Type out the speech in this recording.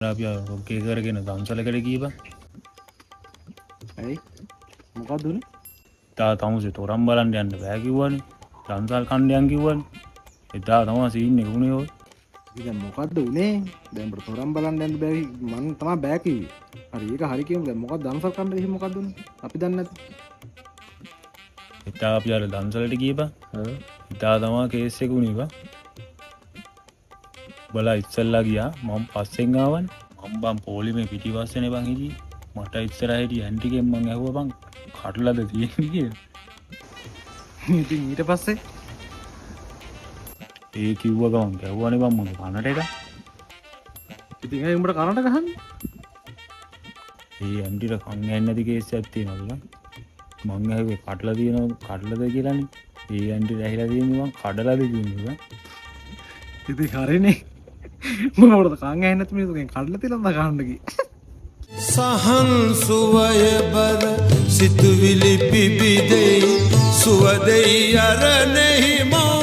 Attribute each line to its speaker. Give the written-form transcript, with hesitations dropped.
Speaker 1: අපි ඔක්කේ කරගෙන දම්සලකට ගිය බං.
Speaker 2: ඇයි මොකක්ද උනේ?
Speaker 1: තා තමුසේ තොරම් බලන්න යන්න බෑ කිව්වනේ. දම්සල් කණ්ඩයන් කිව්වනේ. එදා තමයි සීන් එක උනේ ඔය.
Speaker 2: ඉතින් මොකද්ද උනේ? දැන් අපිට තොරම් බලන්න යන්න බෑ මං තමයි බෑ කිව්වේ. හරි ඒක හරි කියමු. දැන් මොකක්ද දම්සල් කන්න එහෙම මොකක්ද උනේ? අපි දන්නේ නැති.
Speaker 1: එදා අපි අර දම්සලට ගිය බං. එදා තමයි කේස් එක උනේ බං. බලා ඉස්සල්ලා ගියා මම පස්සෙන් ආවනේ. මම බං පොලිමේ පිටිපස්සේනේ බං හිටියේ. මට ඉස්සරහ හිටිය ඇන්ටිගෙන් මං ඇහුවා බං කටලද තියෙන්නේ කියලා.
Speaker 2: ඉතින් ඊට පස්සේ
Speaker 1: ඒ කිව්ව ගමන් ගැහුවානේ බං මොන කනට එක.
Speaker 2: ඉතින් ඇයි උඹට කරන්ට ගහන්නේ?
Speaker 1: ඒ ඇන්ටිට කන් ඇහෙන්නේ නැති කේස් එකක් තියෙනවලු බං. මං ඇහුවේ කඩලා තියෙනවද කියලානේ. ඒ ඇන්ටිට ඇහිලා තියෙන්නේ බං කඩලාද කියන්නේ බං.
Speaker 2: ඉතින් හරිනේ. මොනවද කන් ඇහෙන්නේ නැති මිනිස්සුගෙන් කඩලා තියලා ගහන්න ගියේ.
Speaker 3: සහන් සුවය බර සිතුවිලි පිබිදෙයි සුවදෙයි අරනෙහි මෝ